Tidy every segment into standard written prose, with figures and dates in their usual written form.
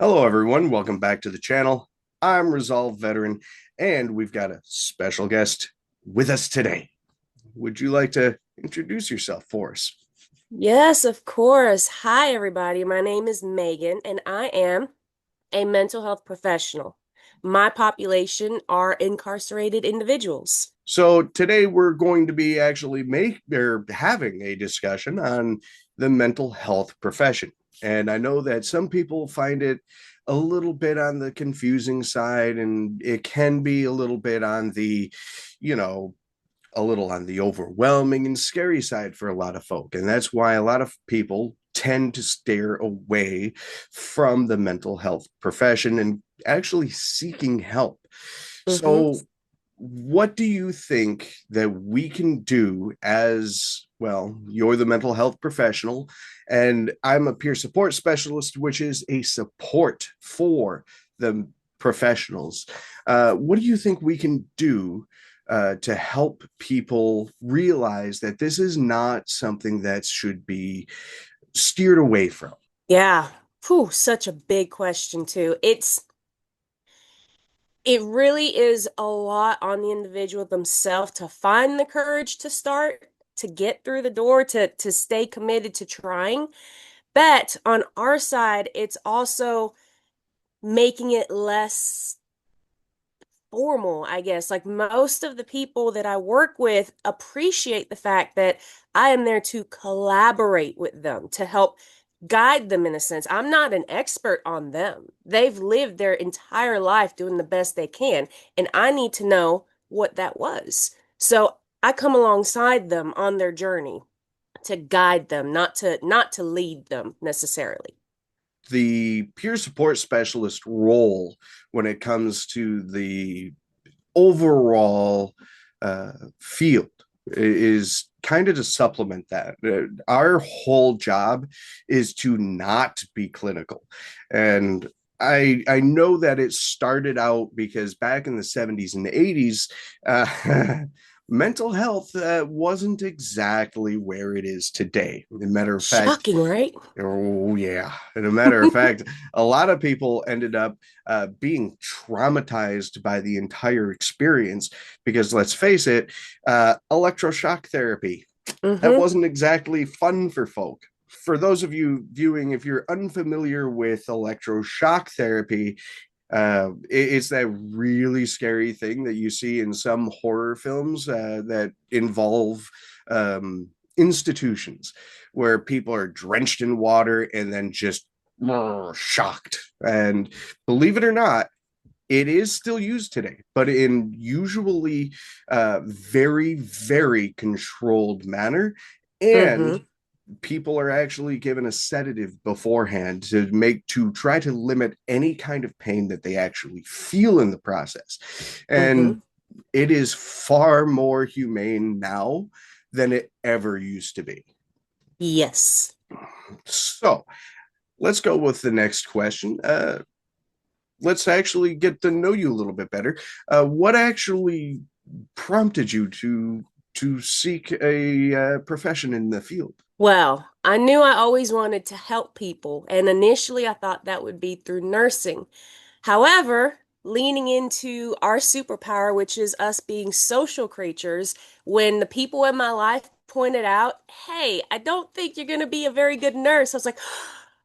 Hello, everyone. Welcome back to the channel. I'm Resolve Veteran, and we've got a special guest with us today. Would you like to introduce yourself for us? Yes, of course. Hi, everybody. My name is Megan, and I am a mental health professional. My population are incarcerated individuals. So today we're going to be actually having a discussion on the mental health profession. And I know that some people find it a little bit on the confusing side, and it can be a little bit on the, you know, a little on the overwhelming and scary side for a lot of folk. And that's why a lot of people tend to steer away from the mental health profession and actually seeking help. hmm So, what do you think that we can do as well? You're the mental health professional, and I'm a peer support specialist, which is a support for the professionals. What do you think we can do to help people realize that this is not something that should be steered away from? Yeah. Whew, such a big question, too. It really is a lot on the individual themselves to find the courage to start, to get through the door, to stay committed to trying. But on our side, it's also making it less formal, I guess. Like most of the people that I work with appreciate the fact that I am there to collaborate with them, to help guide them in a sense. I'm not an expert on them. They've lived their entire life doing the best they can, and I need to know what that was. So I come alongside them on their journey to guide them, not to lead them necessarily. The peer support specialist role when it comes to the overall field is kind of to supplement that. Our whole job is to not be clinical. And I know that it started out because back in the 70s and the 80s, mental health wasn't exactly where it is today. As a matter of fact, Shocking, right? oh, yeah. And a matter of fact, a lot of people ended up being traumatized by the entire experience because let's face it, electroshock therapy, that hmm wasn't exactly fun for folk. For those of you viewing, if you're unfamiliar with electroshock therapy, it's that really scary thing that you see in some horror films that involve institutions where people are drenched in water and then just shocked. And believe it or not, it is still used today, but in usually very, very controlled manner. And hmm people are actually given a sedative beforehand to try to limit any kind of pain that they actually feel in the process. hmm And it is far more humane now than it ever used to be. Yes. So let's go with the next question. Let's actually get to know you a little bit better. What actually prompted you to seek a profession in the field? Well, I knew I always wanted to help people, and initially I thought that would be through nursing. However, leaning into our superpower, which is us being social creatures, when the people in my life pointed out, hey, I don't think you're going to be a very good nurse, I was like,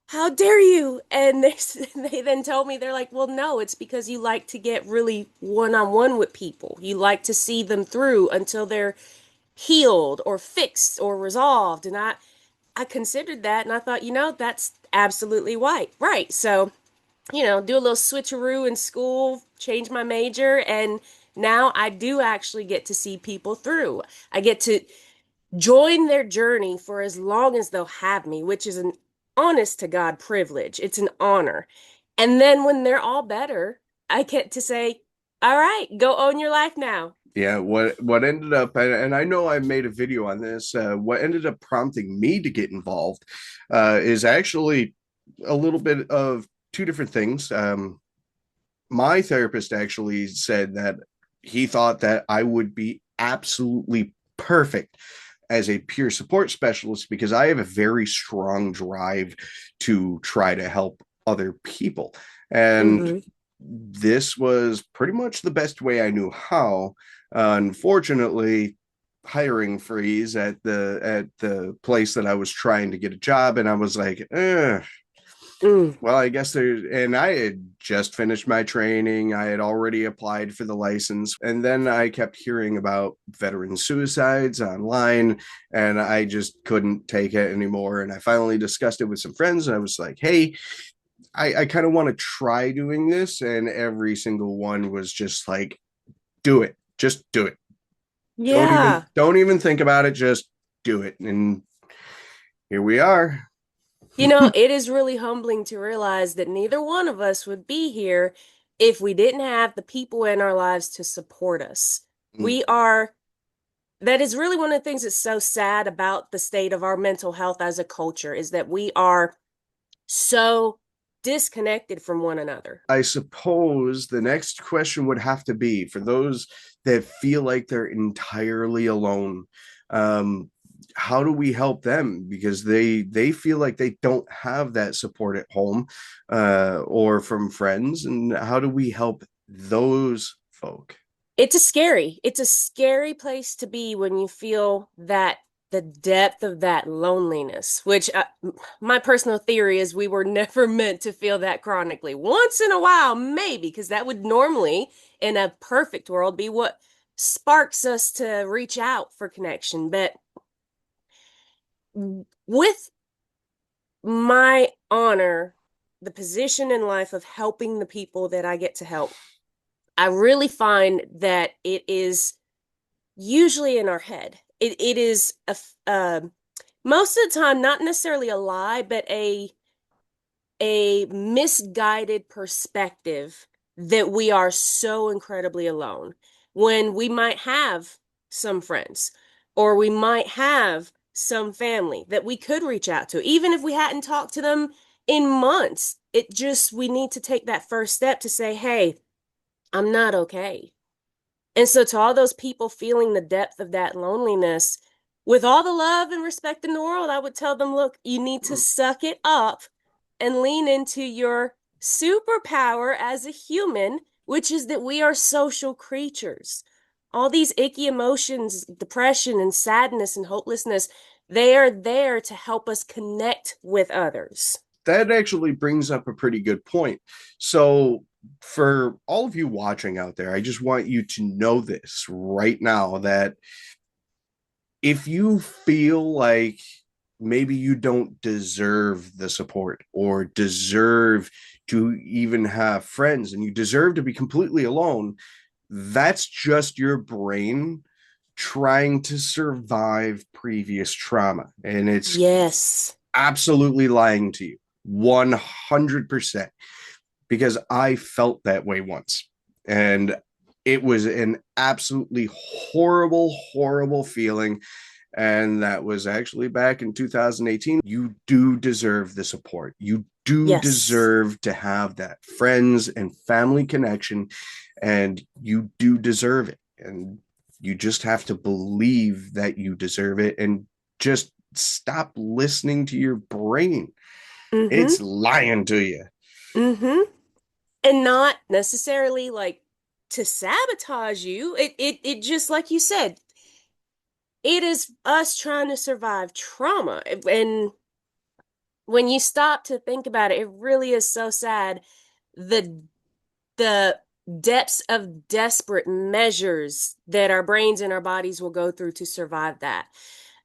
how dare you? And they then told me, they're like, well, no, it's because you like to get really one-on-one with people. You like to see them through until they're healed or fixed or resolved. And I considered that and I thought, that's absolutely right. Right. So, do a little switcheroo in school, change my major, and now I do actually get to see people through. I get to join their journey for as long as they'll have me, which is an honest to God privilege. It's an honor. And then when they're all better, I get to say, all right, go own your life now. Yeah, what ended up, and I know I made a video on this. What ended up prompting me to get involved is actually a little bit of two different things. My therapist actually said that he thought that I would be absolutely perfect as a peer support specialist because I have a very strong drive to try to help other people. And Mm-hmm. this was pretty much the best way I knew how. Unfortunately, hiring freeze at the place that I was trying to get a job, and I was like, Mm. well, I guess there's, and I had just finished my training. I had already applied for the license. And then I kept hearing about veteran suicides online, and I just couldn't take it anymore. And I finally discussed it with some friends, and I was like, hey, I kind of want to try doing this. And every single one was just like, do it. Just do it. Yeah. Don't even think about it. Just do it. And here we are. You know, it is really humbling to realize that neither one of us would be here if we didn't have the people in our lives to support us. We are, that is really one of the things that's so sad about the state of our mental health as a culture is that we are so disconnected from one another. I suppose the next question would have to be for those that feel like they're entirely alone. Um, how do we help them because they feel like they don't have that support at home or from friends, and how do we help those folk? It's a scary place to be when you feel that the depth of that loneliness, which my personal theory is we were never meant to feel that chronically. Once in a while, maybe, because that would normally, in a perfect world, be what sparks us to reach out for connection. But with my honor, the position in life of helping the people that I get to help, I really find that it is usually in our head. It is most of the time not necessarily a lie, but a misguided perspective that we are so incredibly alone when we might have some friends or we might have some family that we could reach out to, even if we hadn't talked to them in months. It just, we need to take that first step to say, hey, I'm not okay. And so, to all those people feeling the depth of that loneliness, with all the love and respect in the world, I would tell them, look, you need to suck it up and lean into your superpower as a human, which is that we are social creatures. All these icky emotions, depression and sadness and hopelessness, they are there to help us connect with others. That actually brings up a pretty good point. So, for all of you watching out there, I just want you to know this right now that if you feel like maybe you don't deserve the support or deserve to even have friends and you deserve to be completely alone, that's just your brain trying to survive previous trauma. And it's Yes. absolutely lying to you 100% because I felt that way once. And it was an absolutely horrible, horrible feeling. And that was actually back in 2018. You do deserve the support. You do Yes. deserve to have that friends and family connection, and you do deserve it. And you just have to believe that you deserve it and just stop listening to your brain. Mm-hmm. It's lying to you. Mm-hmm. And not necessarily like to sabotage you. It just like you said, it is us trying to survive trauma. And when you stop to think about it, it really is so sad the the depths of desperate measures that our brains and our bodies will go through to survive that.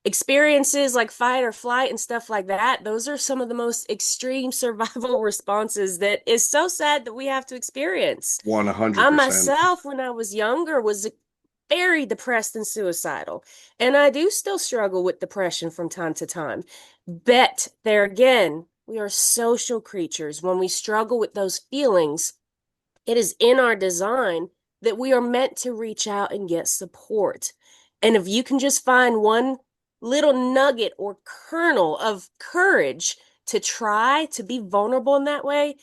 Experiences like fight or flight and stuff like that, those are some of the most extreme survival responses that is so sad that we have to experience. I 100%. myself, when I was younger, was very depressed and suicidal. And I do still struggle with depression from time to time. But there again, we are social creatures. When we struggle with those feelings, it is in our design that we are meant to reach out and get support. And if you can just find one little nugget or kernel of courage to try to be vulnerable in that way,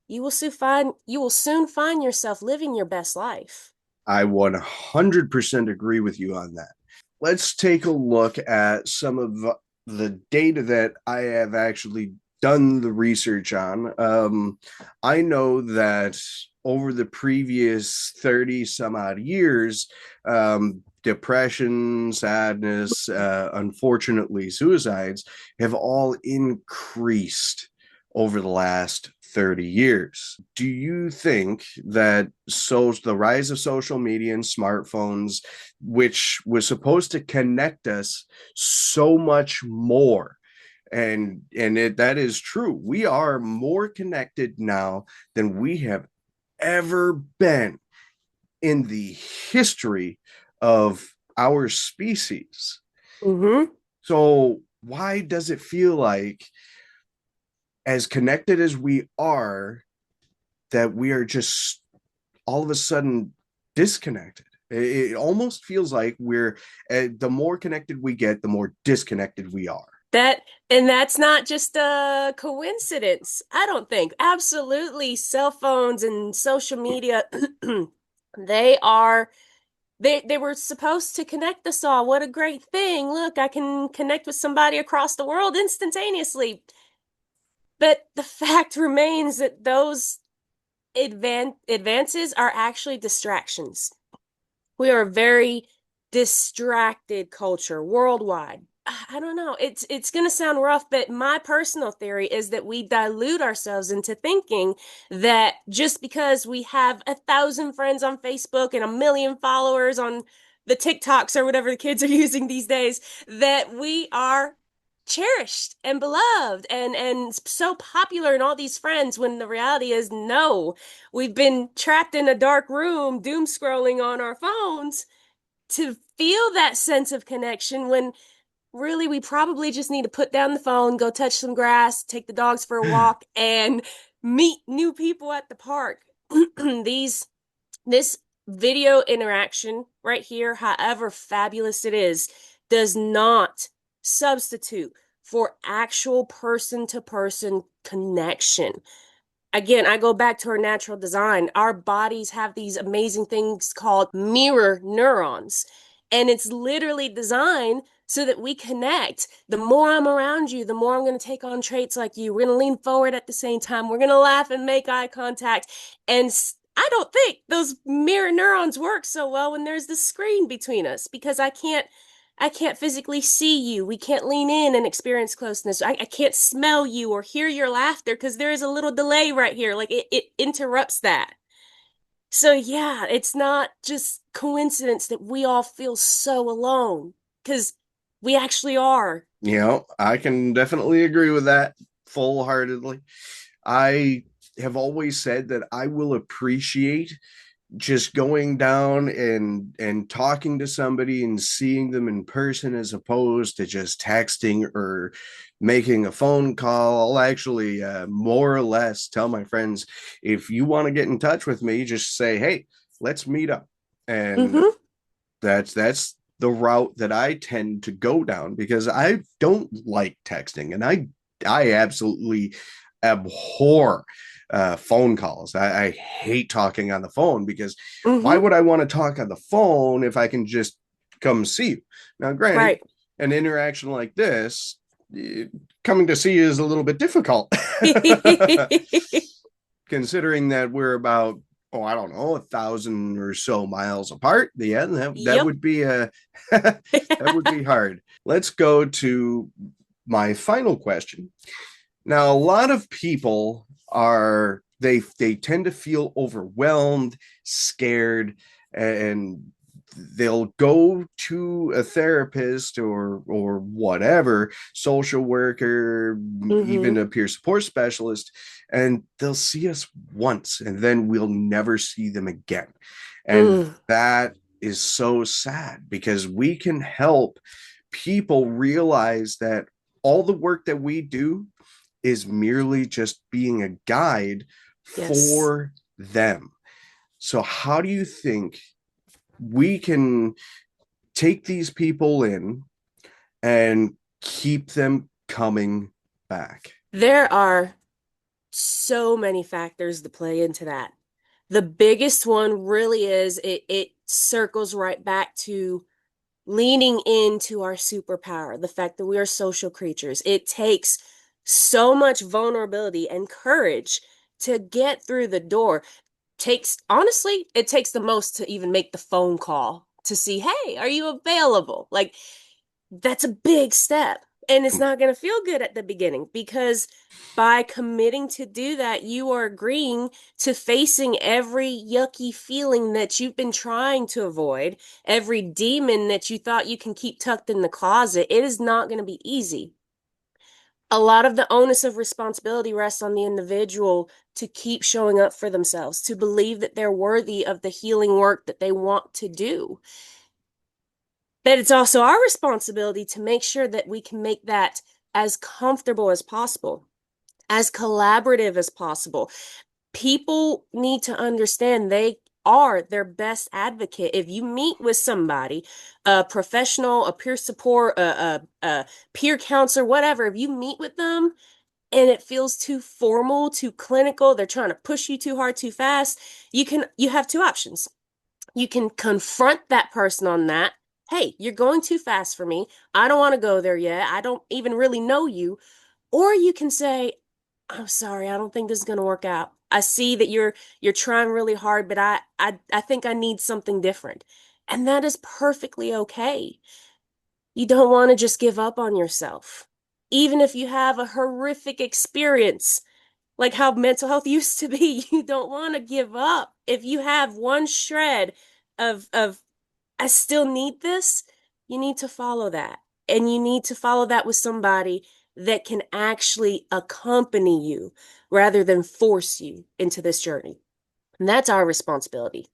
you will soon find yourself living your best life. I 100% agree with you on that. Let's take a look at some of the data that I have actually done the research on. I know that over the previous 30 some odd years, depression, sadness, unfortunately, suicides have all increased over the last 30 years. Do you think that the rise of social media and smartphones, which was supposed to connect us so much more, that is true. We are more connected now than we have ever been in the history of our species. Mm-hmm. So why does it feel like, as connected as we are, that we are just all of a sudden disconnected? It almost feels like the more connected we get, the more disconnected we are. That and that's not just a coincidence. I don't think. Absolutely, cell phones and social media, they are they were supposed to connect us all. What a great thing. Look, I can connect with somebody across the world instantaneously. But the fact remains that those advances are actually distractions. We are a very distracted culture worldwide. I don't know. It's going to sound rough, but my personal theory is that we dilute ourselves into thinking that just because we have 1,000 friends on Facebook and 1 million followers on the TikToks or whatever the kids are using these days, that we are cherished and beloved and so popular in all these friends, when the reality is no, we've been trapped in a dark room doom scrolling on our phones to feel that sense of connection, when really we probably just need to put down the phone, go touch some grass, take the dogs for a walk, and meet new people at the park. These this video interaction right here, however fabulous it is, does not substitute for actual person to person connection. Again, I go back to our natural design. Our bodies have these amazing things called mirror neurons, and it's literally designed so that we connect. The more I'm around you, the more I'm going to take on traits like you. We're going to lean forward at the same time. We're going to laugh and make eye contact. And I don't think those mirror neurons work so well when there's the screen between us, because I can't physically see you. We can't lean in and experience closeness. I can't smell you or hear your laughter because there is a little delay right here. Like it interrupts that. So yeah, it's not just coincidence that we all feel so alone, because we actually are. I can definitely agree with that full heartedly. I have always said that I will appreciate just going down and talking to somebody and seeing them in person, as opposed to just texting or making a phone call. I'll actually more or less tell my friends, if you want to get in touch with me, just say, hey, let's meet up. And Mm-hmm. that's the route that I tend to go down, because I don't like texting, and I absolutely abhor phone calls. I hate talking on the phone, because why Mm-hmm. would I want to talk on the phone if I can just come see you? Now, granted, Right. an interaction like this, coming to see you is a little bit difficult, considering that we're about, oh, I don't know, 1,000 or so miles apart. Yeah, that Yep. would be that would be hard. Let's go to my final question. Now, a lot of people they tend to feel overwhelmed, scared, and they'll go to a therapist or whatever, social worker, even Mm-hmm. a peer support specialist, and they'll see us once and then we'll never see them again. And Mm. that is so sad, because we can help people realize that all the work that we do is merely just being a guide Yes. for them. So, how do you think we can take these people in and keep them coming back? There are so many factors to play into that. The biggest one really is it circles right back to leaning into our superpower, the fact that we are social creatures. It takes so much vulnerability and courage to get through the door. Takes, honestly, it takes the most to even make the phone call to see, hey, are you available? Like, that's a big step. And it's not going to feel good at the beginning because by committing to do that, you are agreeing to facing every yucky feeling that you've been trying to avoid, every demon that you thought you can keep tucked in the closet. It is not going to be easy. A lot of the onus of responsibility rests on the individual to keep showing up for themselves, to believe that they're worthy of the healing work that they want to do. But it's also our responsibility to make sure that we can make that as comfortable as possible, as collaborative as possible. People need to understand they are their best advocate. If you meet with somebody, a professional, a peer support, a peer counselor, whatever, if you meet with them and it feels too formal, too clinical, they're trying to push you too hard, too fast, you have two options. You can confront that person on that. Hey, you're going too fast for me. I don't want to go there yet. I don't even really know you. Or you can say, I'm sorry, I don't think this is going to work out. I see that you're trying really hard, but I think I need something different. And that is perfectly okay. You don't want to just give up on yourself. Even if you have a horrific experience, like how mental health used to be, you don't want to give up. If you have one shred of I still need this, you need to follow that. And you need to follow that with somebody that can actually accompany you rather than force you into this journey. And that's our responsibility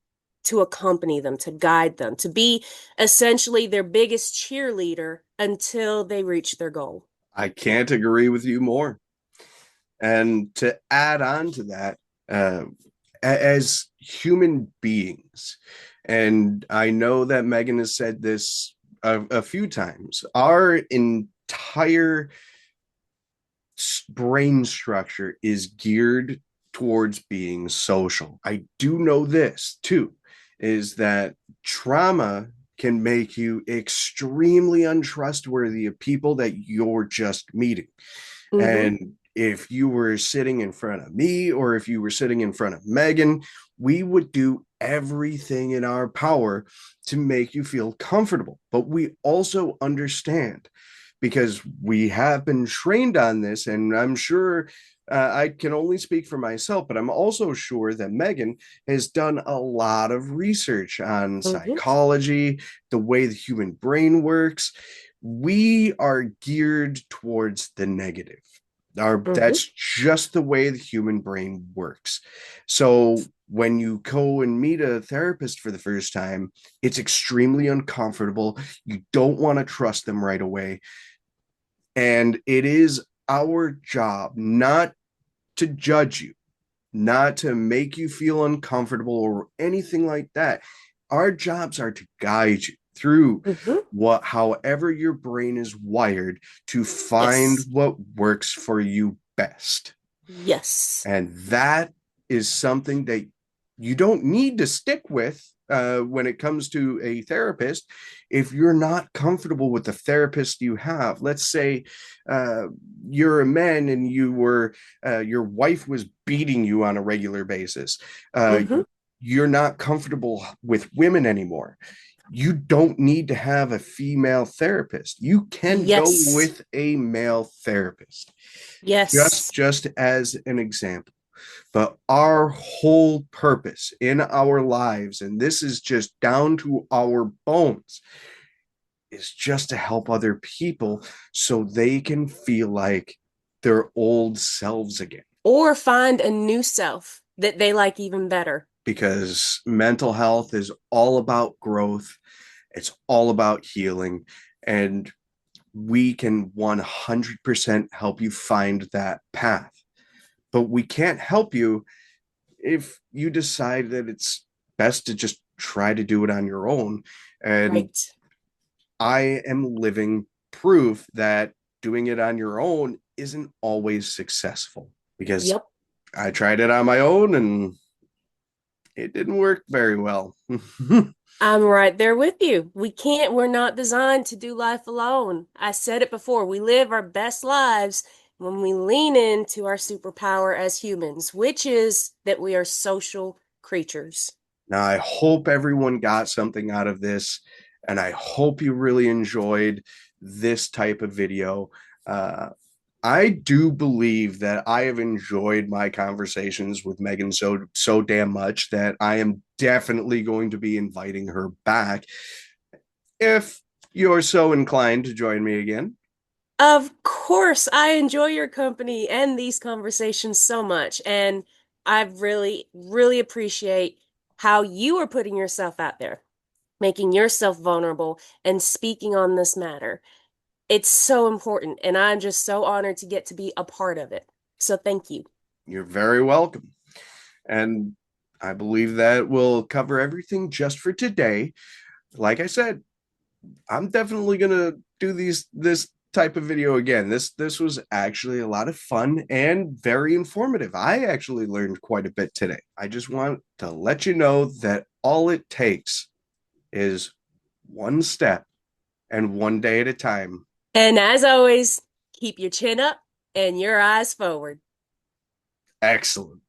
to accompany them, to guide them, to be essentially their biggest cheerleader until they reach their goal. I can't agree with you more. And to add on to that, uh, as human beings, and I know that Megan has said this a few times, our entire brain structure is geared towards being social. I do know this too, is that trauma can make you extremely untrustworthy of people that you're just meeting. Mm-hmm. And if you were sitting in front of me or if you were sitting in front of Megan, we would do everything in our power to make you feel comfortable. But we also understand because we have been trained on this, and I'm sure I can only speak for myself, but I'm also sure that Megan has done a lot of research on Mm-hmm. psychology, the way the human brain works. We are geared towards the negative. Mm-hmm. That's just the way the human brain works. So when you go and meet a therapist for the first time, it's extremely uncomfortable. You don't want to trust them right away. And it is our job not to judge you, not to make you feel uncomfortable or anything like that. Our jobs are to guide you through Mm-hmm. however your brain is wired to find Yes. what works for you best. Yes. And that is something that you don't need to stick with when it comes to a therapist. If you're not comfortable with the therapist you have, let's say uh, you're a man and your wife was beating you on a regular basis. Uh, Mm-hmm. you're not comfortable with women anymore. You don't need to have a female therapist. You can go Yes. with a male therapist. Just Yes. just as an example. But our whole purpose in our lives, and this is just down to our bones, is just to help other people so they can feel like their old selves again. Or find a new self that they like even better. Because mental health is all about growth, it's all about healing, and we can 100% help you find that path. But we can't help you if you decide that it's best to just try to do it on your own. And Right. I am living proof that doing it on your own isn't always successful because Yep. I tried it on my own and it didn't work very well. I'm right there with you. We're not designed to do life alone. I said it before. We live our best lives when we lean into our superpower as humans, which is that we are social creatures. Now, I hope everyone got something out of this, and I hope you really enjoyed this type of video. Uh, I do believe that I have enjoyed my conversations with Megan so damn much that I am definitely going to be inviting her back if you're so inclined to join me again. Of course, I enjoy your company and these conversations so much. And I really, really appreciate how you are putting yourself out there, making yourself vulnerable, and speaking on this matter. It's so important. And I'm just so honored to get to be a part of it. So thank you. You're very welcome. And I believe that will cover everything just for today. Like I said, I'm definitely gonna do this type of video again. This was actually a lot of fun and very informative. I actually learned quite a bit today. I just want to let you know that all it takes is one step and one day at a time. And as always, keep your chin up and your eyes forward. Excellent.